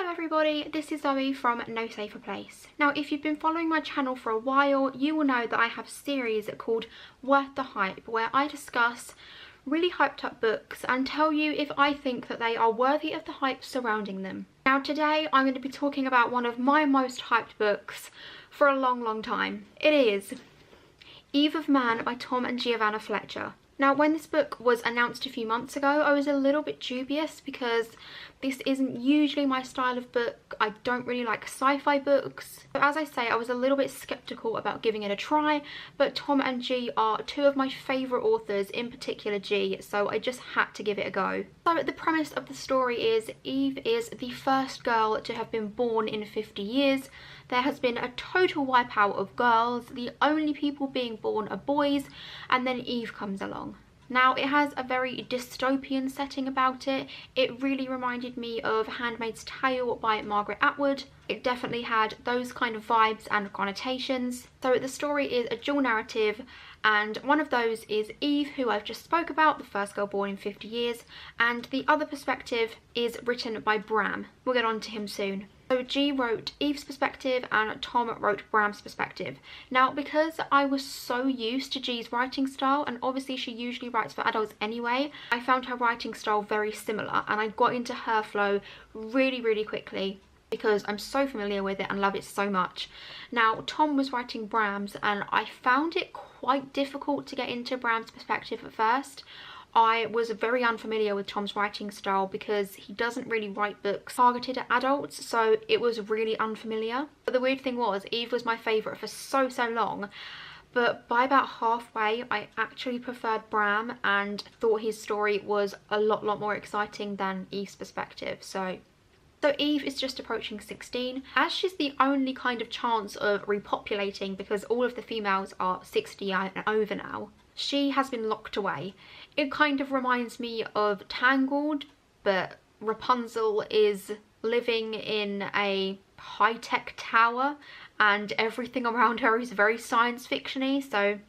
Hello everybody, this is Zoe from No Safer Place. Now if you've been following my channel for a while, you will know that I have a series called Worth the Hype where I discuss really hyped up books and tell you if I think that they are worthy of the hype surrounding them. Now today I'm going to be talking about one of my most hyped books for a long time. It is Eve of Man by Tom and Giovanna Fletcher. Now when this book was announced a few months ago, I was a little bit dubious because this isn't usually my style of book. I don't really like sci-fi books. So as I say, I was a little bit skeptical about giving it a try, but Tom and G are two of my favourite authors, in particular G, so I just had to give it a go. So the premise of the story is Eve is the first girl to have been born in 50 years. There has been a total wipeout of girls. The only people being born are boys, and then Eve comes along. Now it has a very dystopian setting about it. It really reminded me of Handmaid's Tale by Margaret Atwood. It definitely had those kind of vibes and connotations. So the story is a dual narrative, and one of those is Eve, who I've just spoke about, the first girl born in 50 years, and the other perspective is written by Bram. We'll get on to him soon. So G wrote Eve's perspective and Tom wrote Bram's perspective. Now because I was so used to G's writing style, and obviously she usually writes for adults anyway, I found her writing style very similar and I got into her flow really quickly because I'm so familiar with it and love it so much. Now Tom was writing Bram's and I found it quite difficult to get into Bram's perspective at first. I was very unfamiliar with Tom's writing style because he doesn't really write books targeted at adults, so it was really unfamiliar. But the weird thing was, Eve was my favourite for so long, but by about halfway I actually preferred Bram and thought his story was a lot more exciting than Eve's perspective. So Eve is just approaching 16. As she's the only kind of chance of repopulating because all of the females are 60 and over now, she has been locked away. It kind of reminds me of Tangled, but Rapunzel is living in a high-tech tower and everything around her is very science fiction-y, so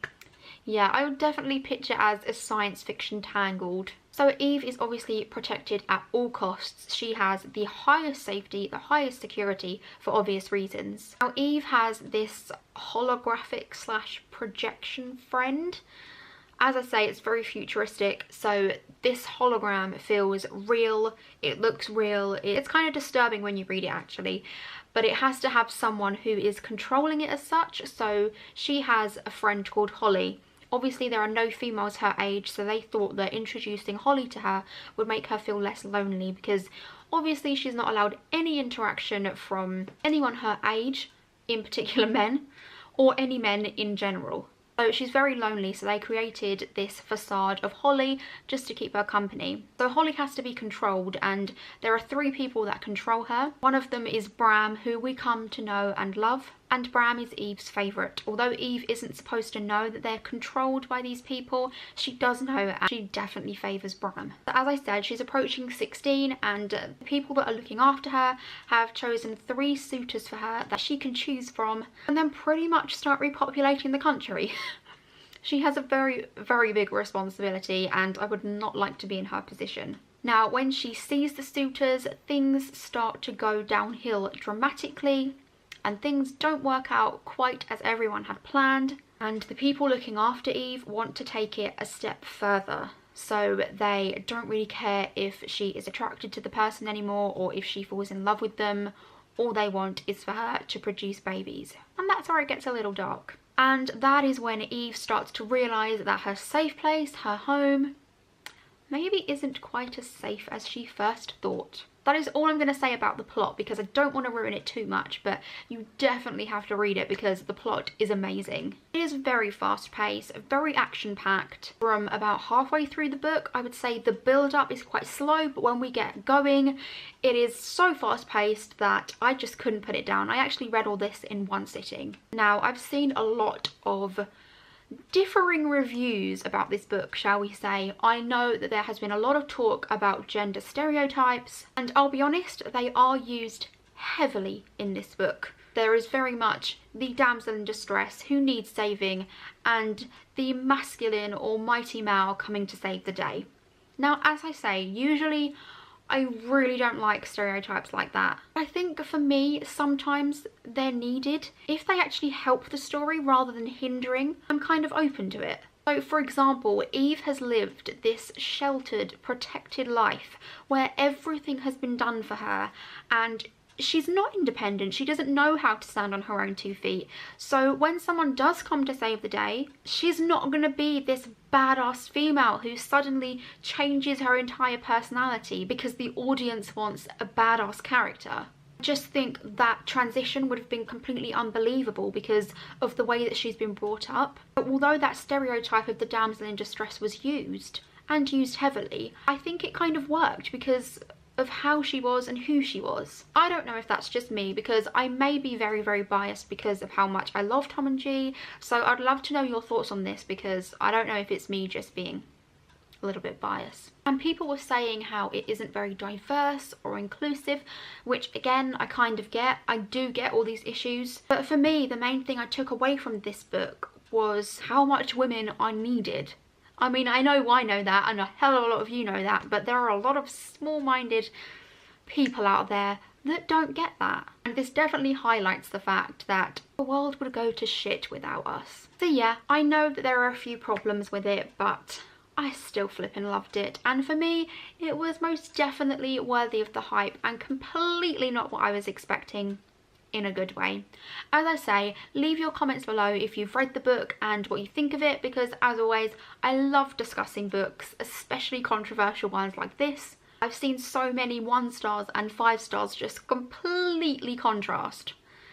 yeah, I would definitely picture it as a science fiction Tangled. So Eve is obviously protected at all costs. She has the highest safety, the highest security for obvious reasons. Now Eve has this holographic / projection friend. As I say, it's very futuristic, so this hologram feels real, it looks real. It's kind of disturbing when you read it actually, but it has to have someone who is controlling it as such. So she has a friend called Holly. Obviously there are no females her age, so they thought that introducing Holly to her would make her feel less lonely because obviously she's not allowed any interaction from anyone her age, in particular men, or any men in general. So she's very lonely, so they created this facade of Holly just to keep her company. So Holly has to be controlled and there are 3 people that control her. One of them is Bram, who we come to know and love, and Bram is Eve's favourite. Although Eve isn't supposed to know that they're controlled by these people, she does know and she definitely favours Bram. But as I said, she's approaching 16 and the people that are looking after her have chosen 3 suitors for her that she can choose from and then pretty much start repopulating the country. She has a very big responsibility and I would not like to be in her position. Now when she sees the suitors, things start to go downhill dramatically and things don't work out quite as everyone had planned, and the people looking after Eve want to take it a step further. So they don't really care if she is attracted to the person anymore or if she falls in love with them. All they want is for her to produce babies. And that's where it gets a little dark. And that is when Eve starts to realise that her safe place, her home, maybe isn't quite as safe as she first thought. That is all I'm going to say about the plot because I don't want to ruin it too much, but you definitely have to read it because the plot is amazing. It is very fast paced, very action packed. From about halfway through the book, I would say the build up is quite slow, but when we get going, it is so fast paced that I just couldn't put it down. I actually read all this in one sitting. Now, I've seen a lot of differing reviews about this book, shall we say. I know that there has been a lot of talk about gender stereotypes, and I'll be honest, they are used heavily in this book. There is very much the damsel in distress who needs saving and the masculine or mighty male coming to save the day. Now, as I say, usually I really don't like stereotypes like that. I think for me, sometimes they're needed. If they actually help the story rather than hindering, I'm kind of open to it. So for example, Eve has lived this sheltered, protected life where everything has been done for her, and she's not independent. She doesn't know how to stand on her own 2 feet. So when someone does come to save the day, she's not going to be this badass female who suddenly changes her entire personality because the audience wants a badass character. I just think that transition would have been completely unbelievable because of the way that she's been brought up. But although that stereotype of the damsel in distress was used, and used heavily, I think it kind of worked because of how she was and who she was. I don't know if that's just me, because I may be very, very biased because of how much I love Tom and G, so I'd love to know your thoughts on this because I don't know if it's me just being a little bit biased. And people were saying how it isn't very diverse or inclusive, which again, I kind of get. I do get all these issues, but for me, the main thing I took away from this book was how much women are needed. I mean, I know that, and a hell of a lot of you know that, but there are a lot of small-minded people out there that don't get that. And this definitely highlights the fact that the world would go to shit without us. So yeah, I know that there are a few problems with it, but I still flippin' loved it. And for me, it was most definitely worthy of the hype and completely not what I was expecting, in a good way. As I say, leave your comments below if you've read the book and what you think of it, because as always, I love discussing books, especially controversial ones like this. I've seen so many 1 stars and 5 stars just completely contrast.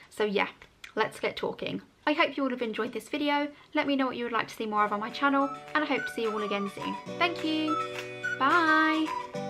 So yeah, let's get talking. I hope you all have enjoyed this video. Let me know what you would like to see more of on my channel, and I hope to see you all again soon. Thank you. Bye.